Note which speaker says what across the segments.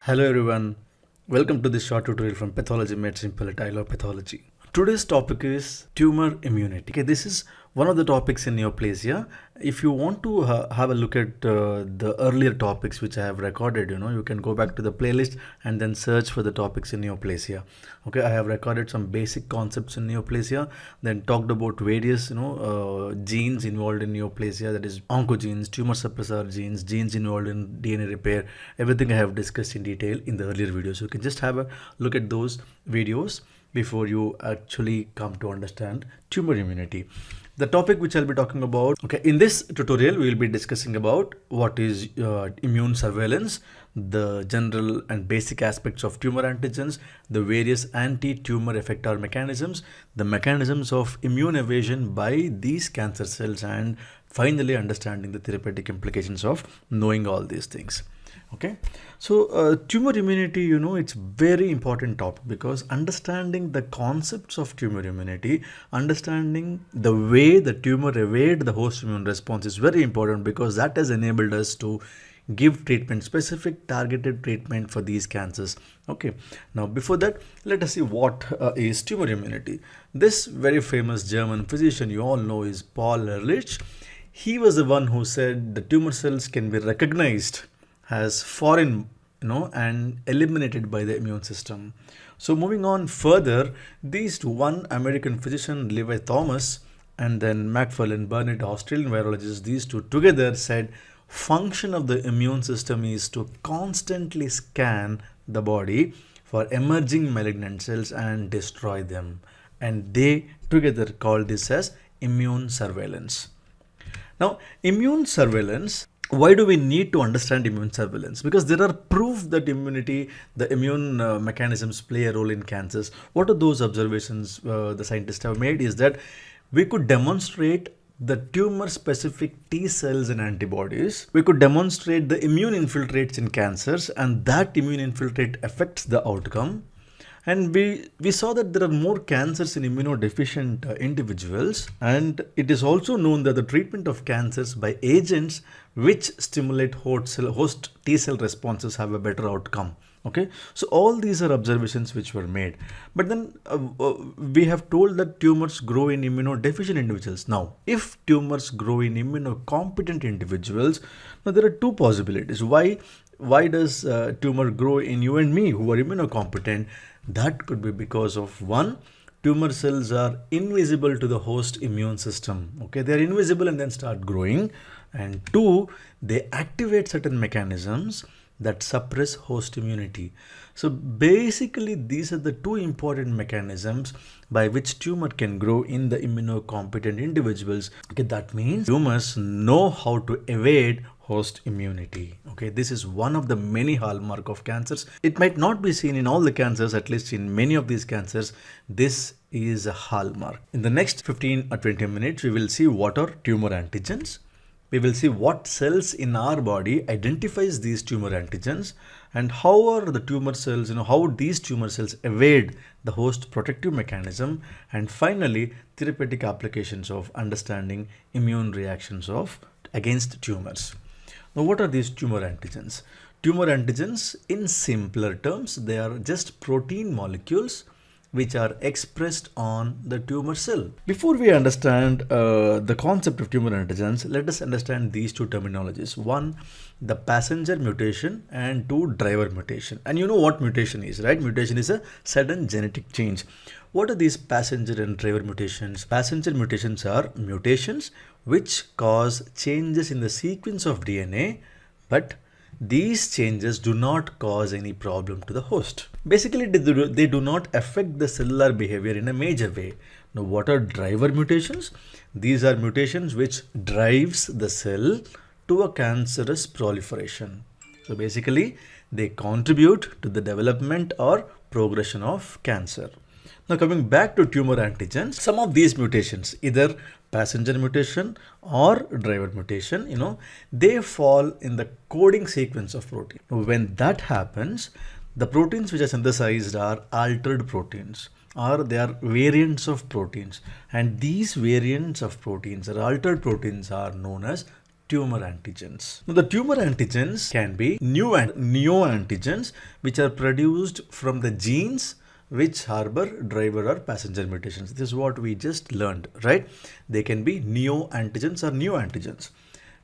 Speaker 1: Hello everyone, welcome to this short tutorial from Pathology Made Simple at I Love Pathology. Today's topic is tumor immunity. Okay, this is one of the topics in neoplasia. If you want to have a look at the earlier topics which I have recorded, you can go back to the playlist and then search for the topics in neoplasia. Okay, I have recorded some basic concepts in neoplasia, then talked about various genes involved in neoplasia, that is oncogenes, tumor suppressor genes, genes involved in DNA repair. Everything I have discussed in detail in the earlier videos. You can just have a look at those videos before you actually come to understand tumor immunity. The topic which I'll be talking about, okay, in this tutorial we will be discussing about what is immune surveillance, the general and basic aspects of tumor antigens, the various anti-tumor effector mechanisms, the mechanisms of immune evasion by these cancer cells, and finally understanding the therapeutic implications of knowing all these things. Okay, so tumor immunity, it's very important topic because understanding the concepts of tumor immunity, understanding the way the tumor evade the host immune response is very important, because that has enabled us to give treatment, specific targeted treatment for these cancers. Okay, now before that, let us see what is tumor immunity. This very famous German physician you all know is Paul Ehrlich. He was the one who said the tumor cells can be recognized as foreign, and eliminated by the immune system. So moving on further, these two, one American physician Levi Thomas and then McFarlane Burnett, Australian virologist, these two together said function of the immune system is to constantly scan the body for emerging malignant cells and destroy them, and they together called this as immune surveillance. Now, immune surveillance, why do we need to understand immune surveillance? Because there are proof that the immune mechanisms play a role in cancers. What are those observations the scientists have made is that we could demonstrate the tumor specific T cells and antibodies. We could demonstrate the immune infiltrates in cancers, and that immune infiltrate affects the outcome. And we saw that there are more cancers in immunodeficient individuals, and it is also known that the treatment of cancers by agents which stimulate host T cell responses have a better outcome. Okay, so all these are observations which were made, but then we have told that tumors grow in immunodeficient individuals. Now, if tumors grow in immunocompetent individuals, now there are two possibilities. Why does tumor grow in you and me who are immunocompetent? That could be because of, one, tumor cells are invisible to the host immune system. Okay, they are invisible and then start growing. And two, they activate certain mechanisms that suppress host immunity. So basically, these are the two important mechanisms by which tumor can grow in the immunocompetent individuals. Okay, that means tumors know how to evade host immunity. Okay, this is one of the many hallmark of cancers. It might not be seen in all the cancers, at least in many of these cancers, this is a hallmark. In the next 15 or 20 minutes, we will see what are tumor antigens. We will see what cells in our body identifies these tumor antigens, and how are the tumor cells, how these tumor cells evade the host protective mechanism, and finally therapeutic applications of understanding immune reactions against tumors. Now, what are these tumor antigens? Tumor antigens, in simpler terms, they are just protein molecules which are expressed on the tumor cell. Before we understand the concept of tumor antigens, let us understand these two terminologies. One, the passenger mutation, and two, driver mutation. And you know what mutation is, right? Mutation is a sudden genetic change. What are these passenger and driver mutations? Passenger mutations are mutations which cause changes in the sequence of DNA, but these changes do not cause any problem to the host. Basically, they do not affect the cellular behavior in a major way. Now, what are driver mutations? These are mutations which drives the cell to a cancerous proliferation. So basically, they contribute to the development or progression of cancer. Now, coming back to tumor antigens, some of these mutations, either passenger mutation or driver mutation, they fall in the coding sequence of protein. When that happens, the proteins which are synthesized are altered proteins, or they are variants of proteins, and these variants of proteins or altered proteins are known as tumor antigens. Now, the tumor antigens can be neoantigens, which are produced from the genes which harbor driver or passenger mutations. This is what we just learned, right? They can be neoantigens or new antigens.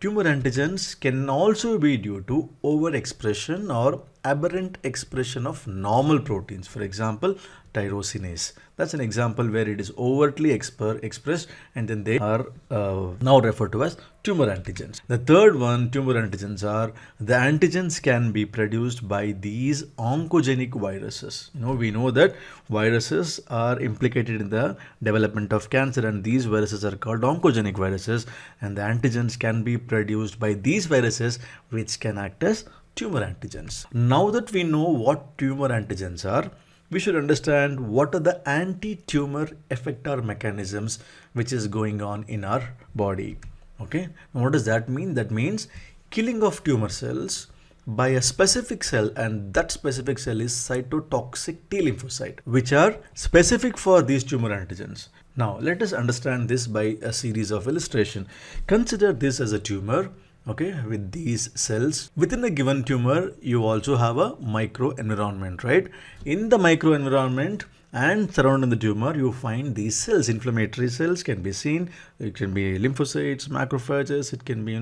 Speaker 1: Tumor antigens can also be due to overexpression or aberrant expression of normal proteins. For example, tyrosinase. That's an example where it is overtly expressed, and then they are now referred to as tumor antigens. The third one, tumor antigens, are the antigens can be produced by these oncogenic viruses. We know that viruses are implicated in the development of cancer, and these viruses are called oncogenic viruses, and the antigens can be produced by these viruses, which can act as tumor antigens. Now that we know what tumor antigens are, we should understand what are the anti-tumor effector mechanisms which is going on in our body. Okay, now what does that mean? That means killing of tumor cells by a specific cell, and that specific cell is cytotoxic T lymphocyte, which are specific for these tumor antigens. Now let us understand this by a series of illustration. Consider this as a tumor. Okay, with these cells within a given tumor, you also have a microenvironment, right? In the microenvironment and surrounding the tumor, you find these cells. Inflammatory cells can be seen. It can be lymphocytes, macrophages. It can be,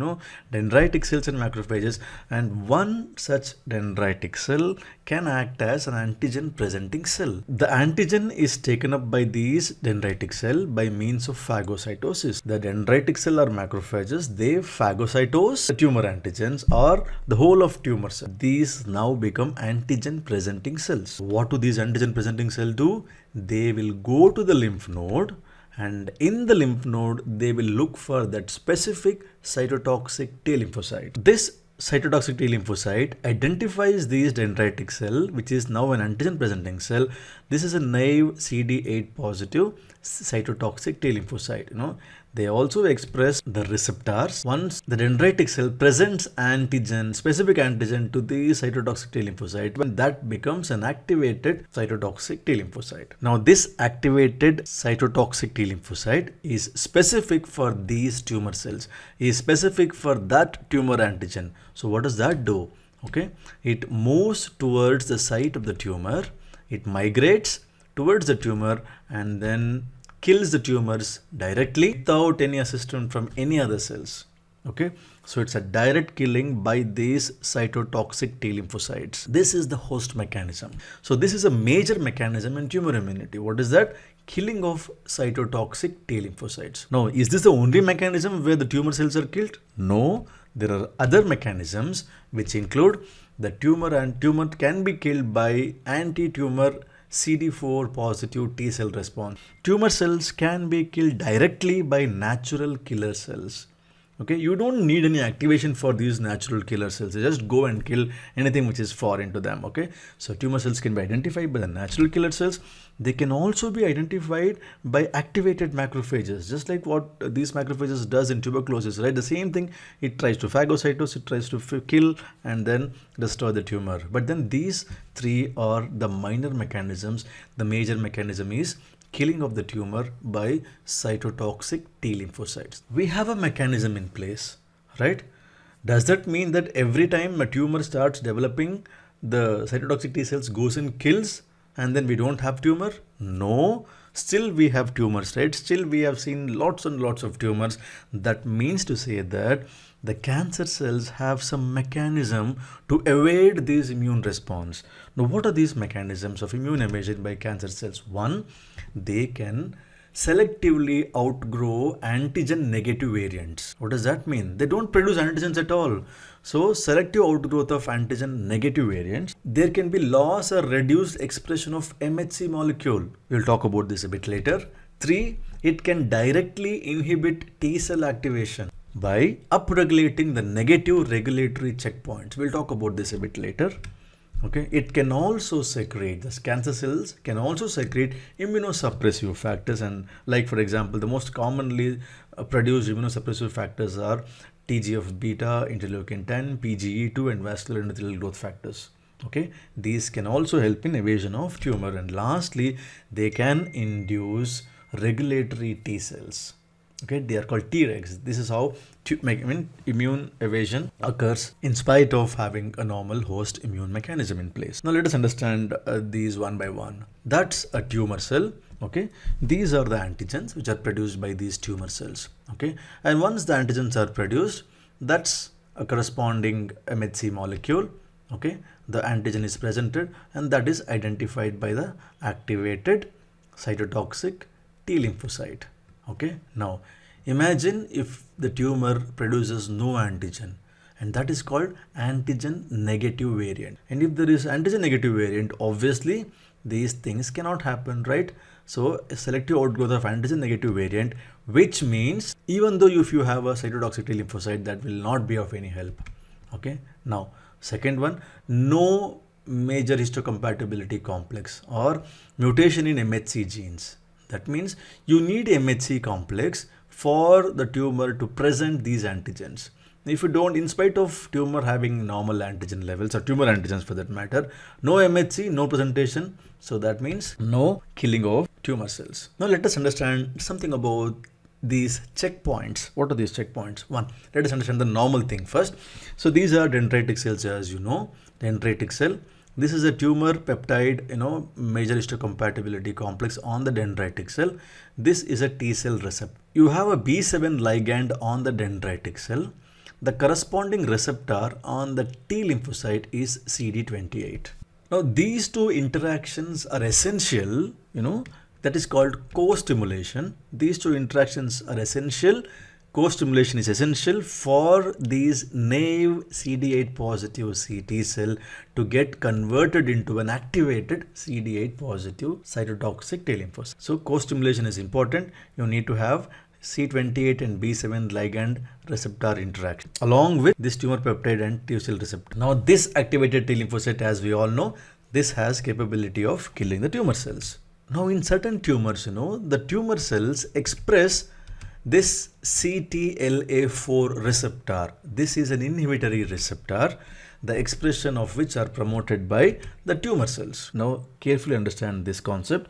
Speaker 1: dendritic cells and macrophages. And one such dendritic cell can act as an antigen presenting cell. The antigen is taken up by these dendritic cell by means of phagocytosis. The dendritic cell or macrophages, they phagocytose the tumor antigens or the whole of tumor cell. These now become antigen presenting cells. What do these antigen presenting cells do? They will go to the lymph node, and in the lymph node they will look for that specific cytotoxic T lymphocyte. This cytotoxic T lymphocyte identifies these dendritic cell, which is now an antigen presenting cell. This is a naive CD8 positive cytotoxic T lymphocyte. They also express the receptors. Once the dendritic cell presents antigen, specific antigen to the cytotoxic T lymphocyte, when that becomes an activated cytotoxic T lymphocyte. Now this activated cytotoxic T lymphocyte is specific for these tumor cells, is specific for that tumor antigen. So what does that do? Okay, it moves towards the site of the tumor, it migrates towards the tumor, and then kills the tumors directly without any assistance from any other cells. Okay, so it's a direct killing by these cytotoxic T lymphocytes. This is the host mechanism. So this is a major mechanism in tumor immunity. What is that? Killing of cytotoxic T lymphocytes. Now, is this the only mechanism where the tumor cells are killed? No, there are other mechanisms which include the tumor can be killed by anti-tumor CD4 positive T cell response. Tumor cells can be killed directly by natural killer cells. Okay, you don't need any activation for these natural killer cells. You just go and kill anything which is foreign to them. Okay, so tumor cells can be identified by the natural killer cells. They can also be identified by activated macrophages, just like what these macrophages does in tuberculosis, right? The same thing, it tries to phagocytose, it tries to kill and then destroy the tumor. But then these three are the minor mechanisms. The major mechanism is killing of the tumor by cytotoxic T lymphocytes. We have a mechanism in place, right? Does that mean that every time a tumor starts developing, the cytotoxic T cells goes and kills and then we don't have tumor? No, still we have tumors, right? Still we have seen lots and lots of tumors. That means to say that the cancer cells have some mechanism to evade this immune response. Now, what are these mechanisms of immune evasion by cancer cells? One, they can selectively outgrow antigen negative variants. What does that mean? They don't produce antigens at all. So selective outgrowth of antigen negative variants. There can be loss or reduced expression of MHC molecule. We'll talk about this a bit later. 3, it can directly inhibit T cell activation by upregulating the negative regulatory checkpoints. We'll talk about this a bit later. Okay, it can also secrete, the cancer cells can also secrete immunosuppressive factors, and like for example, the most commonly produced immunosuppressive factors are TGF-beta, interleukin-10, PGE2 and vascular endothelial growth factors. Okay, these can also help in evasion of tumor, and lastly, they can induce regulatory T cells. Okay, they are called Tregs. This is how immune evasion occurs in spite of having a normal host immune mechanism in place. Now let us understand these one by one. That's a tumor cell. Okay, these are the antigens which are produced by these tumor cells. Okay, and once the antigens are produced, that's a corresponding MHC molecule. Okay, the antigen is presented and that is identified by the activated cytotoxic T lymphocyte. Okay, now imagine if the tumor produces no antigen, and that is called antigen negative variant. And if there is antigen negative variant, obviously these things cannot happen, right? So a selective outgrowth of antigen negative variant, which means even though if you have a cytotoxic T lymphocyte, that will not be of any help. Okay, now second one, no major histocompatibility complex or mutation in MHC genes. That means you need MHC complex for the tumor to present these antigens. If you don't, in spite of tumor having normal antigen levels or tumor antigens for that matter, no MHC, no presentation. So that means no killing of tumor cells. Now let us understand something about these checkpoints. What are these checkpoints? One, let us understand the normal thing first. So these are dendritic cells, as you know, dendritic cell. This is a tumor peptide, major histocompatibility complex on the dendritic cell. This is a T cell receptor. You have a B7 ligand on the dendritic cell. The corresponding receptor on the T lymphocyte is CD28. Now these two interactions are essential, that is called co-stimulation. These two interactions are essential. Co-stimulation is essential for these naive CD8 positive CT cell to get converted into an activated CD8 positive cytotoxic T lymphocyte. So co-stimulation is important. You need to have C28 and B7 ligand receptor interaction along with this tumor peptide and T cell receptor. Now this activated T lymphocyte, as we all know, this has capability of killing the tumor cells. Now in certain tumors, the tumor cells express this CTLA4 receptor. This is an inhibitory receptor, the expression of which are promoted by the tumor cells. Now carefully understand this concept.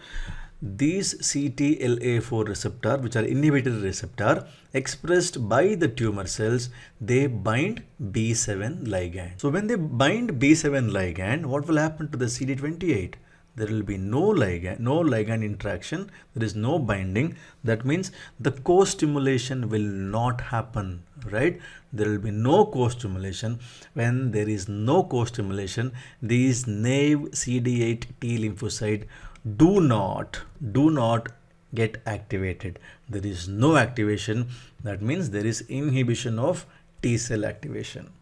Speaker 1: These CTLA4 receptor, which are inhibitory receptor expressed by the tumor cells, they bind B7 ligand. So when they bind B7 ligand, what will happen to the CD28? There will be no ligand interaction. There is no binding. That means the co-stimulation will not happen, right? There will be no co-stimulation. When there is no co-stimulation, these naive CD8 T lymphocyte do not get activated. There is no activation. That means there is inhibition of T cell activation.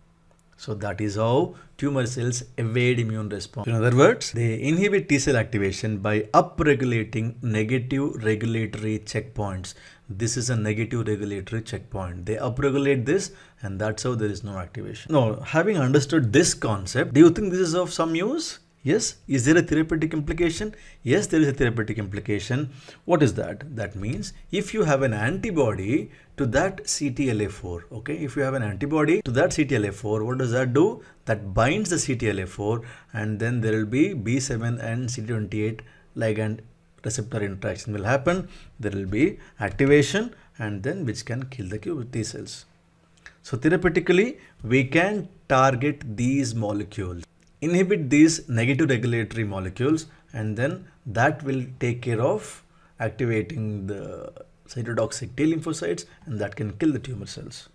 Speaker 1: So that is how tumor cells evade immune response. In other words, they inhibit T cell activation by upregulating negative regulatory checkpoints. This is a negative regulatory checkpoint. They upregulate this, and that's how there is no activation. Now, having understood this concept, do you think this is of some use? Yes. Is there a therapeutic implication? Yes, there is a therapeutic implication. What is that? That means if you have an antibody to that CTLA4, okay, if you have an antibody to that CTLA4, what does that do? That binds the CTLA4, and then there will be B7 and CD28 ligand receptor interaction will happen. There will be activation, and then which can kill the T cells. So therapeutically, we can target these molecules, inhibit these negative regulatory molecules, and then that will take care of activating the cytotoxic T lymphocytes, and that can kill the tumor cells.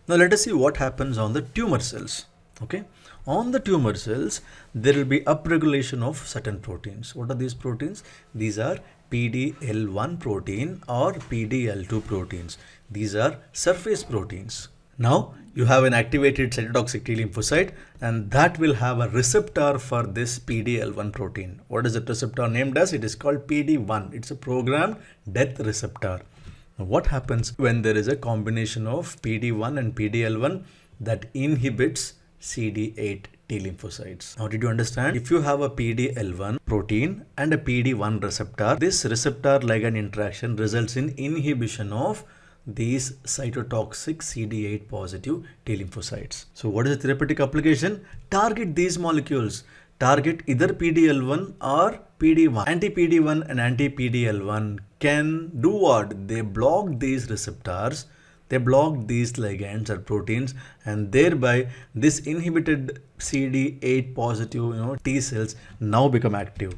Speaker 1: Now let us see what happens on the tumor cells. Okay, on the tumor cells there will be upregulation of certain proteins. What are these proteins? These are PDL1 protein or PDL2 proteins. These are surface proteins. Now you have an activated cytotoxic T lymphocyte, and that will have a receptor for this PDL1 protein. What is the receptor named as? It is called PD1. It's a programmed death receptor. Now what happens when there is a combination of PD1 and PDL1 that inhibits CD8 T lymphocytes? Now did you understand? If you have a PDL1 protein and a PD1 receptor, this receptor ligand interaction results in inhibition of these cytotoxic CD8 positive T lymphocytes. So what is the therapeutic application? Target these molecules. Target either PDL1 or PD1. Anti-PD1 and anti-PDL1 can do what? They block these receptors, they block these ligands or proteins, and thereby this inhibited CD8 positive T cells now become active.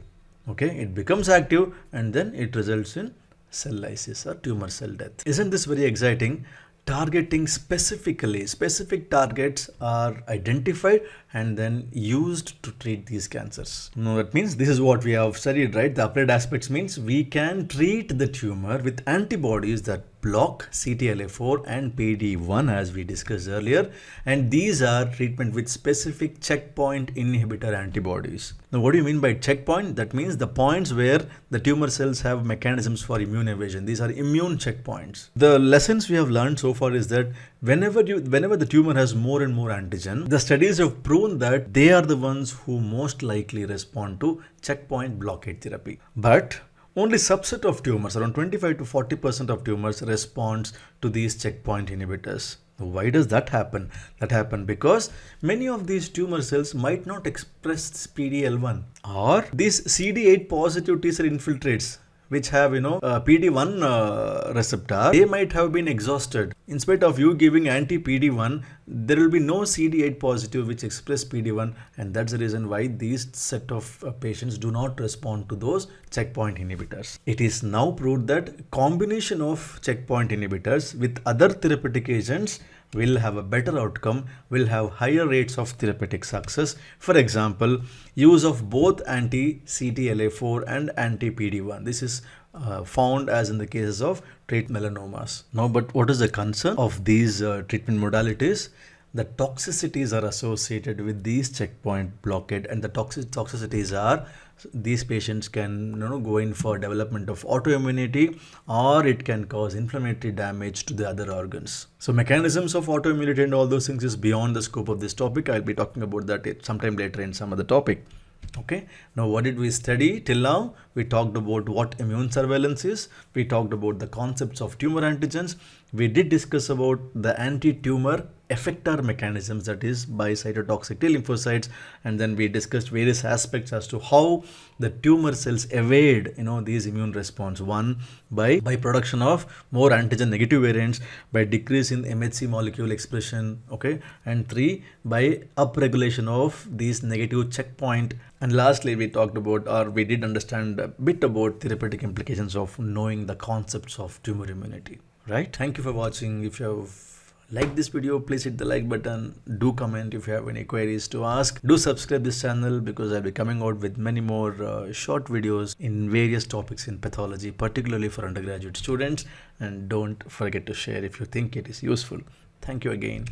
Speaker 1: Okay, it becomes active and then it results in cell lysis or tumor cell death. Isn't this very exciting? Targeting specific targets are identified and then used to treat these cancers. Now that means this is what we have studied, right? The applied aspects means we can treat the tumor with antibodies that block CTLA4 and PD1 as we discussed earlier, and these are treatment with specific checkpoint inhibitor antibodies. Now what do you mean by checkpoint? That means the points where the tumor cells have mechanisms for immune evasion. These are immune checkpoints. The lessons we have learned so far is that whenever the tumor has more and more antigen, the studies have proven that they are the ones who most likely respond to checkpoint blockade therapy. But only subset of tumors, around 25 to 40% of tumors, responds to these checkpoint inhibitors. Why does that happen? That happens because many of these tumor cells might not express PDL1, or these CD8 positive T cell infiltrates which have PD1 receptor, they might have been exhausted. In spite of you giving anti-PD1, there will be no CD8 positive which express PD1, and that's the reason why these set of patients do not respond to those checkpoint inhibitors. It is now proved that combination of checkpoint inhibitors with other therapeutic agents will have a better outcome, will have higher rates of therapeutic success. For example, use of both anti-CTLA4 and anti-PD1. This is found as in the cases of treat melanomas. Now, but what is the concern of these treatment modalities? The toxicities are associated with these checkpoint blockade, and the toxicities are these patients can go in for development of autoimmunity, or it can cause inflammatory damage to the other organs. So mechanisms of autoimmunity and all those things is beyond the scope of this topic. I'll be talking about that sometime later in some other topic. Okay, now what did we study till now? We talked about what immune surveillance is. We talked about the concepts of tumor antigens. We did discuss about the anti-tumor effector mechanisms, that is by cytotoxic T lymphocytes, and then we discussed various aspects as to how the tumor cells evade these immune response. One, by production of more antigen negative variants, by decrease in MHC molecule expression, okay, and three, by upregulation of these negative checkpoint. And lastly, we talked about, or we did understand a bit about therapeutic implications of knowing the concepts of tumor immunity, right? Thank you for watching. If you have liked this video, please hit the like button. Do comment if you have any queries to ask. Do subscribe this channel because I'll be coming out with many more short videos in various topics in pathology, particularly for undergraduate students. And don't forget to share if you think it is useful. Thank you again.